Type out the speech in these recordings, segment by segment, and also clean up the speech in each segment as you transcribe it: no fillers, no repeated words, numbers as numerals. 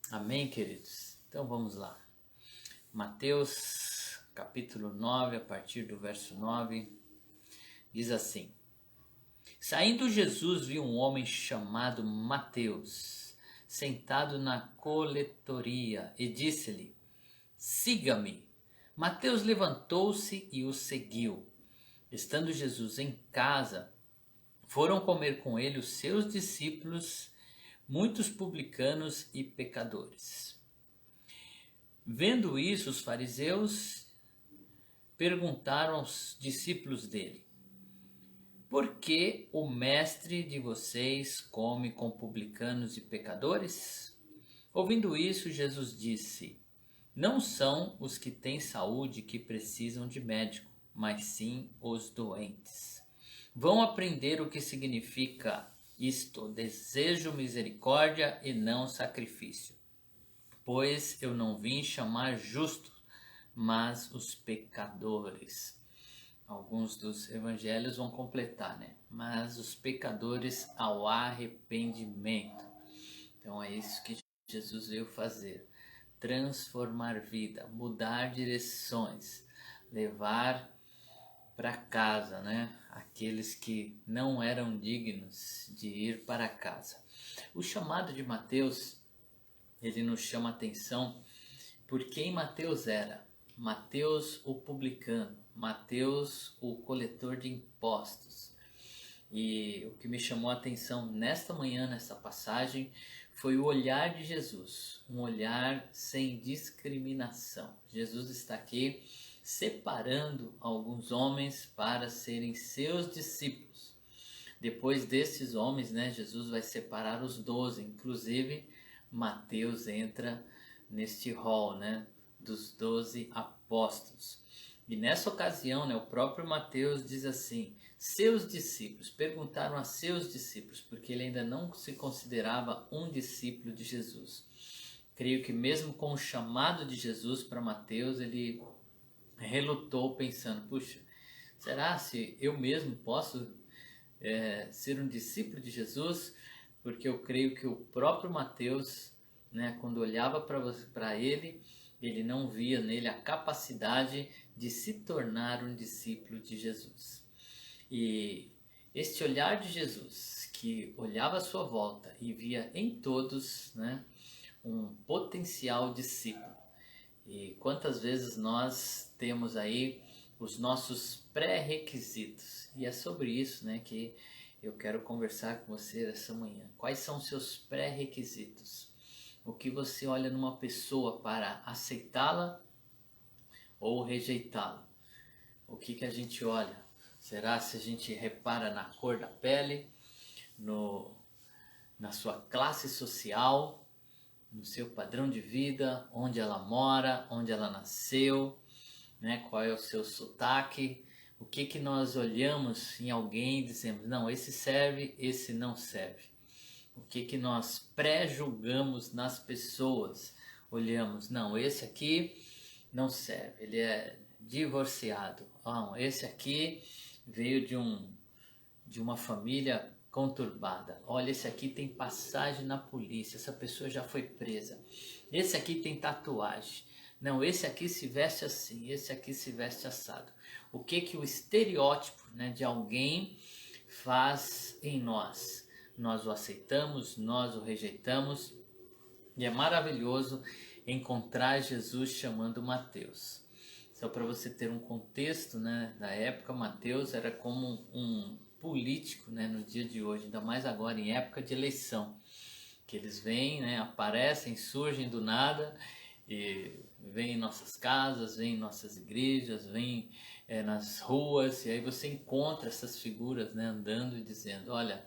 Amém, queridos? Então vamos lá. Mateus capítulo 9, a partir do verso 9, diz assim: Saindo Jesus viu um homem chamado Mateus, sentado na coletoria, e disse-lhe: Siga-me. Mateus levantou-se e o seguiu. Estando Jesus em casa, foram comer com ele os seus discípulos, muitos publicanos e pecadores. Vendo isso, os fariseus perguntaram aos discípulos dele: Por que o mestre de vocês come com publicanos e pecadores? Ouvindo isso, Jesus disse: Não são os que têm saúde que precisam de médico, mas sim os doentes. Vão aprender o que significa isto: desejo misericórdia e não sacrifício. Pois eu não vim chamar justos, mas os pecadores. Alguns dos evangelhos vão completar, né? Mas os pecadores ao arrependimento. Então é isso que Jesus veio fazer: transformar vida, mudar direções, levar para casa, né? Aqueles que não eram dignos de ir para casa. O chamado de Mateus, ele nos chama a atenção por quem Mateus era. Mateus o publicano, Mateus o coletor de impostos. E o que me chamou a atenção nesta manhã, nessa passagem, foi o olhar de Jesus, um olhar sem discriminação. Jesus está aqui separando alguns homens para serem seus discípulos. Depois desses homens, né, Jesus vai separar os 12, inclusive Mateus entra neste rol, né, dos 12 apóstolos. E nessa ocasião, né, o próprio Mateus diz assim: seus discípulos, perguntaram a seus discípulos, porque ele ainda não se considerava um discípulo de Jesus. Creio que mesmo com o chamado de Jesus para Mateus, ele relutou pensando: puxa, será se eu mesmo posso ser um discípulo de Jesus? Porque eu creio que o próprio Mateus, né, quando olhava para ele, ele não via nele a capacidade de se tornar um discípulo de Jesus. E este olhar de Jesus, que olhava à sua volta e via em todos, né, um potencial discípulo. E quantas vezes nós temos aí os nossos pré-requisitos? E é sobre isso, né, que eu quero conversar com você essa manhã. Quais são os seus pré-requisitos? O que você olha numa pessoa para aceitá-la ou rejeitá-la? O que a gente olha? Será se a gente repara na cor da pele, na sua classe social, no seu padrão de vida, onde ela mora, onde ela nasceu, né? Qual é o seu sotaque? O que nós olhamos em alguém e dizemos: não, esse serve, esse não serve? O que nós pré-julgamos nas pessoas? Olhamos: não, esse aqui não serve, ele é divorciado. Não, esse aqui veio de uma família conturbada. Olha, esse aqui tem passagem na polícia, essa pessoa já foi presa. Esse aqui tem tatuagem. Não, esse aqui se veste assim, esse aqui se veste assado. O que o estereótipo, né, de alguém faz em nós? Nós o aceitamos, nós o rejeitamos. E é maravilhoso encontrar Jesus chamando Mateus. Só para você ter um contexto, né, da época, Mateus era como um político, né, no dia de hoje, ainda mais agora em época de eleição, que eles vêm, né, aparecem, surgem do nada e vêm em nossas casas, vêm em nossas igrejas, vêm nas ruas, e aí você encontra essas figuras, né, andando e dizendo: olha,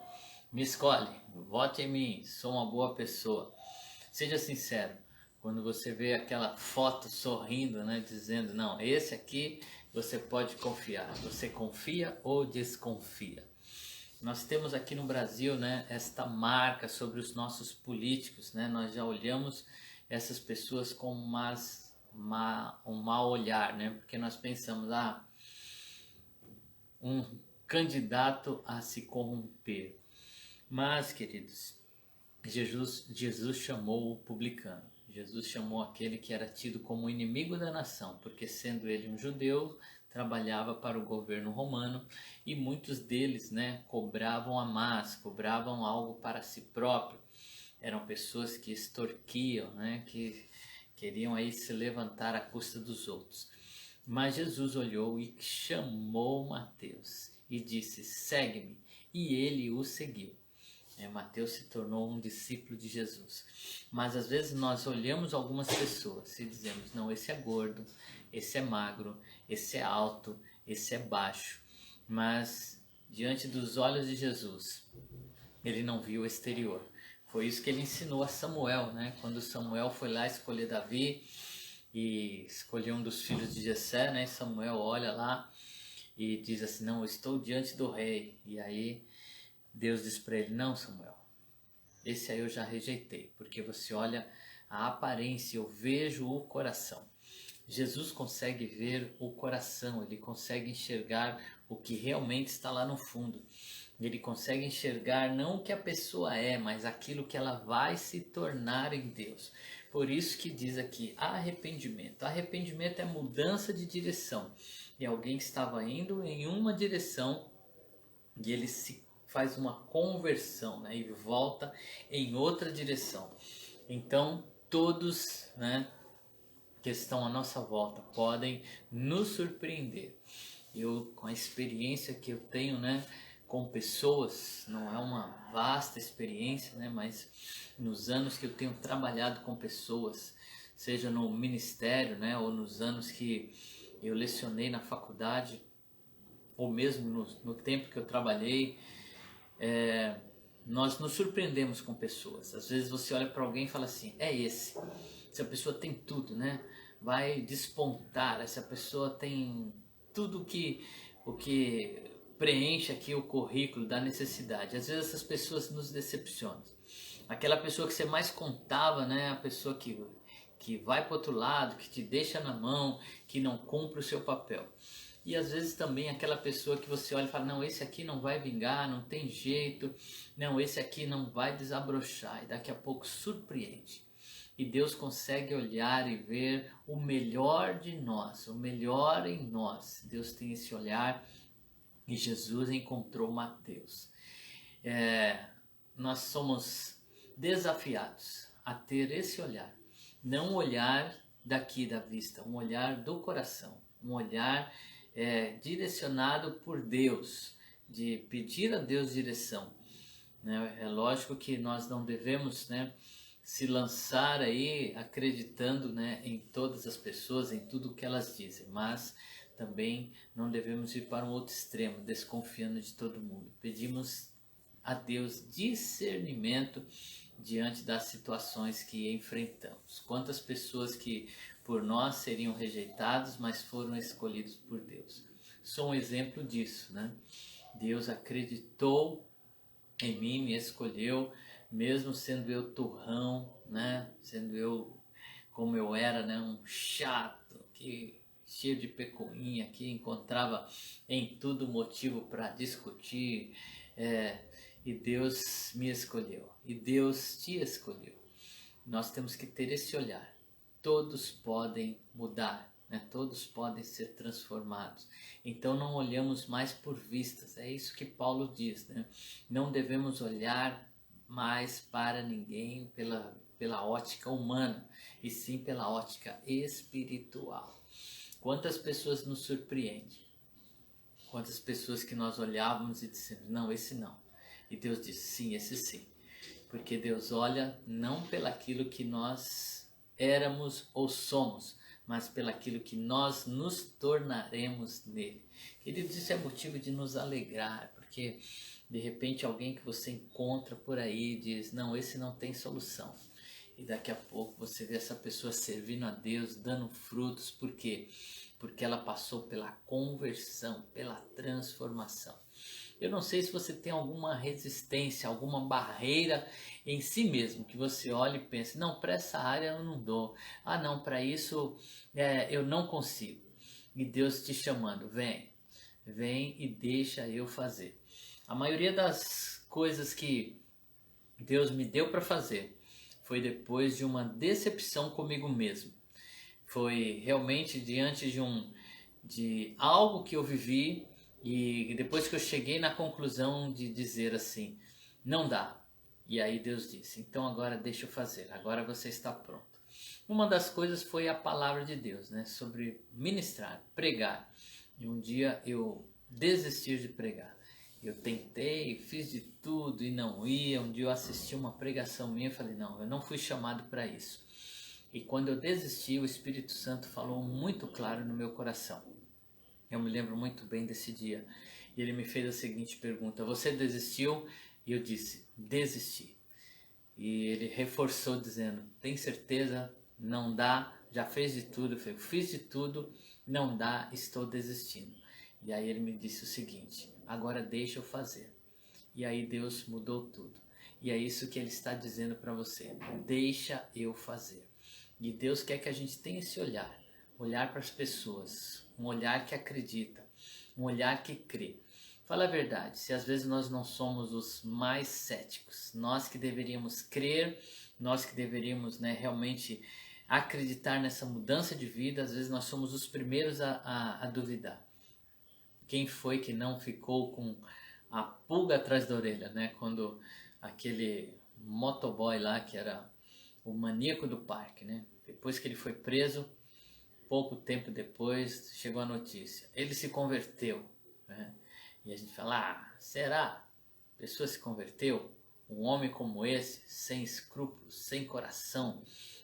me escolhe, vote em mim, sou uma boa pessoa. Seja sincero, quando você vê aquela foto sorrindo, né, dizendo: não, esse aqui você pode confiar. Você confia ou desconfia? Nós temos aqui no Brasil, né, esta marca sobre os nossos políticos, né? Nós já olhamos essas pessoas com um mau olhar, né? Porque nós pensamos: ah, um candidato a se corromper. Mas, queridos, Jesus chamou o publicano. Jesus chamou aquele que era tido como inimigo da nação, porque sendo ele um judeu, trabalhava para o governo romano e muitos deles, né, cobravam a mais, cobravam algo para si próprio. Eram pessoas que extorquiam, né, que queriam aí se levantar à custa dos outros. Mas Jesus olhou e chamou Mateus e disse: segue-me. E ele o seguiu. Mateus se tornou um discípulo de Jesus. Mas às vezes nós olhamos algumas pessoas e dizemos: não, esse é gordo, esse é magro, esse é alto, esse é baixo. Mas diante dos olhos de Jesus, ele não viu o exterior. Foi isso que ele ensinou a Samuel, né? Quando Samuel foi lá escolher Davi e escolheu um dos filhos de Jessé, né? Samuel olha lá e diz assim: não, eu estou diante do rei. E aí Deus diz para ele: não, Samuel, esse aí eu já rejeitei, porque você olha a aparência, eu vejo o coração. Jesus consegue ver o coração, ele consegue enxergar o que realmente está lá no fundo. Ele consegue enxergar não o que a pessoa é, mas aquilo que ela vai se tornar em Deus. Por isso que diz aqui arrependimento. Arrependimento é mudança de direção. E alguém estava indo em uma direção e ele se faz uma conversão, né, e volta em outra direção. Então todos, né, que estão à nossa volta podem nos surpreender. Eu, com a experiência que eu tenho, né, com pessoas, não é uma vasta experiência, né, mas nos anos que eu tenho trabalhado com pessoas, seja no ministério, né, ou nos anos que eu lecionei na faculdade, ou mesmo no tempo que eu trabalhei, nós nos surpreendemos com pessoas. Às vezes você olha para alguém e fala assim: é esse. Essa pessoa tem tudo, né? Vai despontar. Essa pessoa tem tudo o que preenche aqui o currículo da necessidade. Às vezes essas pessoas nos decepcionam. Aquela pessoa que você mais contava, né? A pessoa que vai para outro lado, que te deixa na mão, que não cumpre o seu papel. E às vezes também aquela pessoa que você olha e fala: não, esse aqui não vai vingar, não tem jeito, não, esse aqui não vai desabrochar, e daqui a pouco surpreende. E Deus consegue olhar e ver o melhor de nós, o melhor em nós. Deus tem esse olhar e Jesus encontrou Mateus. Nós somos desafiados a ter esse olhar, não um olhar daqui da vista, um olhar do coração, um olhar direcionado por Deus, de pedir a Deus direção. Né? É lógico que nós não devemos, né, se lançar aí acreditando, né, em todas as pessoas, em tudo que elas dizem, mas também não devemos ir para um outro extremo, desconfiando de todo mundo. Pedimos a Deus discernimento diante das situações que enfrentamos. Quantas pessoas que por nós seriam rejeitados, mas foram escolhidos por Deus. Sou um exemplo disso, né? Deus acreditou em mim, me escolheu, mesmo sendo eu turrão, né? Sendo eu como eu era, né? Um chato, que cheio de pecuinha, que encontrava em tudo motivo para discutir, e Deus me escolheu, e Deus te escolheu. Nós temos que ter esse olhar. Todos podem mudar, né? Todos podem ser transformados. Então não olhamos mais por vistas, é isso que Paulo diz, né? Não devemos olhar mais para ninguém pela ótica humana, e sim pela ótica espiritual. Quantas pessoas nos surpreendem? Quantas pessoas que nós olhávamos e dissemos: não, esse não. E Deus diz: sim, esse sim. Porque Deus olha não pelaquilo que nós éramos ou somos, mas pelaquilo que nós nos tornaremos nele. Queridos, isso é motivo de nos alegrar, porque de repente alguém que você encontra por aí diz: não, esse não tem solução. E daqui a pouco você vê essa pessoa servindo a Deus, dando frutos. Por quê? Porque ela passou pela conversão, pela transformação. Eu não sei se você tem alguma resistência, alguma barreira em si mesmo, que você olha e pensa: não, para essa área eu não dou. Ah, não, para isso eu não consigo. E Deus te chamando: vem, vem e deixa eu fazer. A maioria das coisas que Deus me deu para fazer foi depois de uma decepção comigo mesmo. Foi realmente diante de algo que eu vivi e depois que eu cheguei na conclusão de dizer assim, não dá. E aí Deus disse, então agora deixa eu fazer, agora você está pronto. Uma das coisas foi a palavra de Deus, né, sobre ministrar, pregar. E um dia eu desisti de pregar. Eu tentei, fiz de tudo e não ia. Um dia eu assisti uma pregação minha e falei, não, eu não fui chamado para isso. E quando eu desisti, o Espírito Santo falou muito claro no meu coração. Eu me lembro muito bem desse dia. E ele me fez a seguinte pergunta, você desistiu? E eu disse, desisti. E ele reforçou dizendo, tem certeza? Não dá? Já fez de tudo? Eu falei, fiz de tudo, não dá, estou desistindo. E aí ele me disse o seguinte, agora deixa eu fazer. E aí Deus mudou tudo. E é isso que ele está dizendo para você, deixa eu fazer. E Deus quer que a gente tenha esse olhar, olhar para as pessoas, um olhar que acredita, um olhar que crê. Fala a verdade, se às vezes nós não somos os mais céticos, nós que deveríamos crer, nós que deveríamos, né, realmente acreditar nessa mudança de vida, às vezes nós somos os primeiros a duvidar. Quem foi que não ficou com a pulga atrás da orelha, né? Quando aquele motoboy lá, que era o maníaco do parque, né? Depois que ele foi preso, pouco tempo depois, chegou a notícia. Ele se converteu, né? E a gente fala, ah, será? A pessoa se converteu? Um homem como esse, sem escrúpulos, sem coração,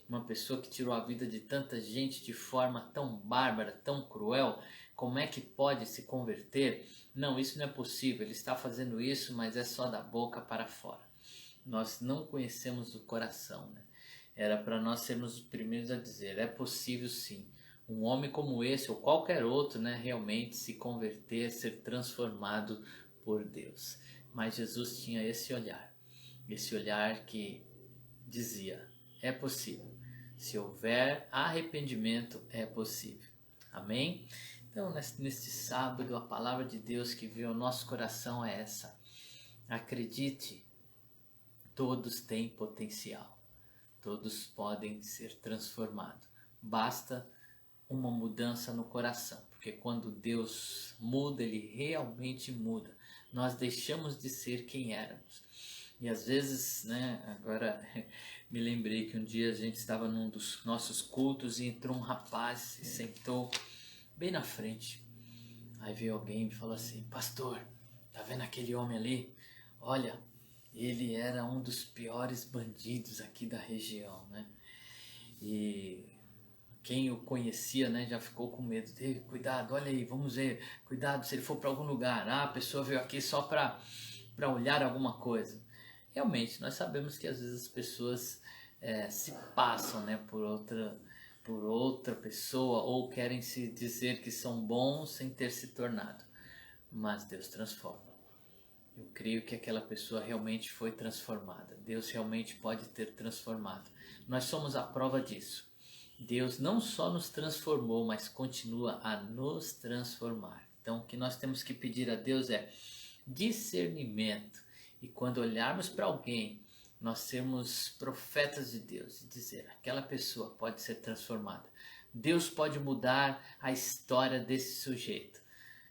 uma pessoa que tirou a vida de tanta gente de forma tão bárbara, tão cruel, como é que pode se converter? Não, isso não é possível, ele está fazendo isso, mas é só da boca para fora. Nós não conhecemos o coração, né? Era para nós sermos os primeiros a dizer, é possível sim, um homem como esse ou qualquer outro, né, realmente se converter, ser transformado por Deus. Mas Jesus tinha esse olhar que dizia, é possível. Se houver arrependimento, é possível. Amém? Então, neste sábado, a palavra de Deus que veio ao nosso coração é essa. Acredite, todos têm potencial. Todos podem ser transformados. Basta uma mudança no coração, porque quando Deus muda, Ele realmente muda. Nós deixamos de ser quem éramos. E às vezes, né, agora me lembrei que um dia a gente estava num dos nossos cultos e entrou um rapaz e sentou bem na frente. Aí veio alguém e falou assim, pastor, tá vendo aquele homem ali? Olha, ele era um dos piores bandidos aqui da região, né? E quem o conhecia, né, já ficou com medo dele. Cuidado, olha aí, vamos ver. Cuidado se ele for para algum lugar. Ah, a pessoa veio aqui só para olhar alguma coisa. Realmente, nós sabemos que às vezes as pessoas se passam, né, por outra pessoa ou querem se dizer que são bons sem ter se tornado. Mas Deus transforma. Eu creio que aquela pessoa realmente foi transformada. Deus realmente pode ter transformado. Nós somos a prova disso. Deus não só nos transformou, mas continua a nos transformar. Então, o que nós temos que pedir a Deus é discernimento. E quando olharmos para alguém, nós sermos profetas de Deus e dizer, aquela pessoa pode ser transformada. Deus pode mudar a história desse sujeito.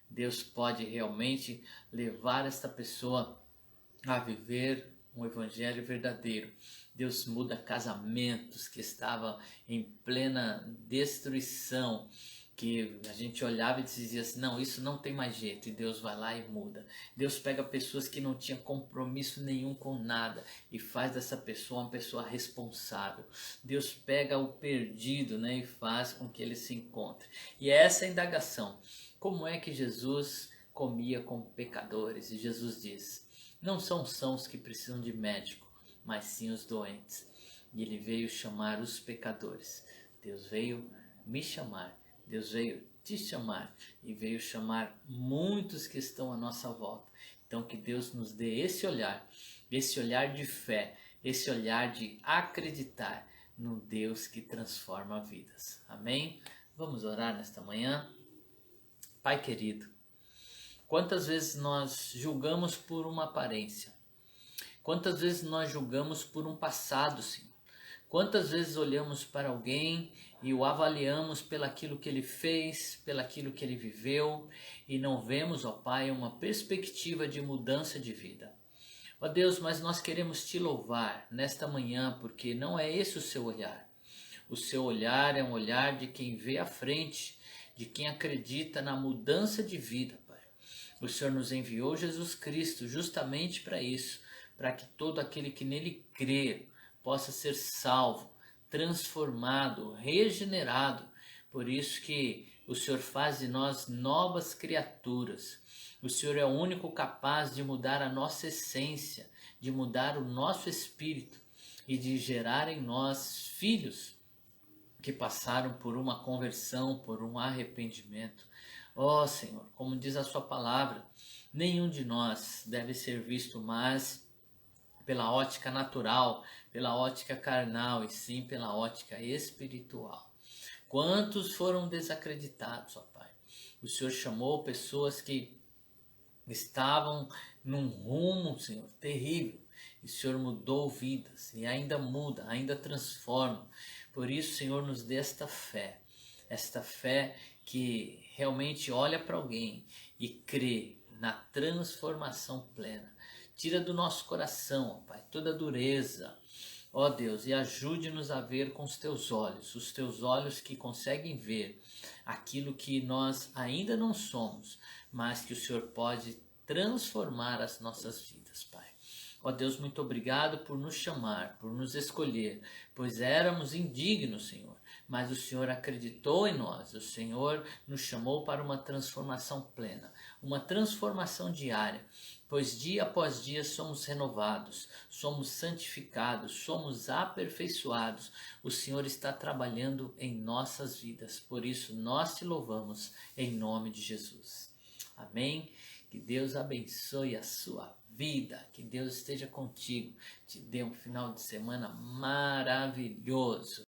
Deus pode realmente levar esta pessoa a viver um evangelho verdadeiro. Deus muda casamentos que estavam em plena destruição, que a gente olhava e dizia assim, não, isso não tem mais jeito, e Deus vai lá e muda. Deus pega pessoas que não tinham compromisso nenhum com nada e faz dessa pessoa uma pessoa responsável. Deus pega o perdido, né, e faz com que ele se encontre. E é essa a indagação. Como é que Jesus comia com pecadores? E Jesus diz, não são os que precisam de médico, mas sim os doentes. E ele veio chamar os pecadores. Deus veio me chamar. Deus veio te chamar e veio chamar muitos que estão à nossa volta. Então que Deus nos dê esse olhar de fé, esse olhar de acreditar no Deus que transforma vidas. Amém? Vamos orar nesta manhã? Pai querido, quantas vezes nós julgamos por uma aparência? Quantas vezes nós julgamos por um passado, Senhor? Quantas vezes olhamos para alguém e o avaliamos pelaquilo que ele fez, pelaquilo que ele viveu e não vemos, ó Pai, uma perspectiva de mudança de vida. Ó Deus, mas nós queremos te louvar nesta manhã porque não é esse o seu olhar. O seu olhar é um olhar de quem vê à frente, de quem acredita na mudança de vida, Pai. O Senhor nos enviou Jesus Cristo justamente para isso, para que todo aquele que nele crê possa ser salvo, transformado, regenerado. Por isso que o Senhor faz de nós novas criaturas. O Senhor é o único capaz de mudar a nossa essência, de mudar o nosso espírito e de gerar em nós filhos que passaram por uma conversão, por um arrependimento. Ó Senhor, como diz a sua palavra, nenhum de nós deve ser visto mais pela ótica natural, pela ótica carnal, e sim pela ótica espiritual. Quantos foram desacreditados, ó Pai? O Senhor chamou pessoas que estavam num rumo, Senhor, terrível. E o Senhor mudou vidas e ainda muda, ainda transforma. Por isso, Senhor, nos dê esta fé que realmente olha para alguém e crê na transformação plena. Tira do nosso coração, ó Pai, toda dureza, ó Deus, e ajude-nos a ver com os teus olhos que conseguem ver aquilo que nós ainda não somos, mas que o Senhor pode transformar as nossas vidas, Pai. Ó Deus, muito obrigado por nos chamar, por nos escolher, pois éramos indignos, Senhor, mas o Senhor acreditou em nós, o Senhor nos chamou para uma transformação plena, uma transformação diária, pois dia após dia somos renovados, somos santificados, somos aperfeiçoados. O Senhor está trabalhando em nossas vidas, por isso nós te louvamos em nome de Jesus. Amém? Que Deus abençoe a sua vida, que Deus esteja contigo, te dê um final de semana maravilhoso.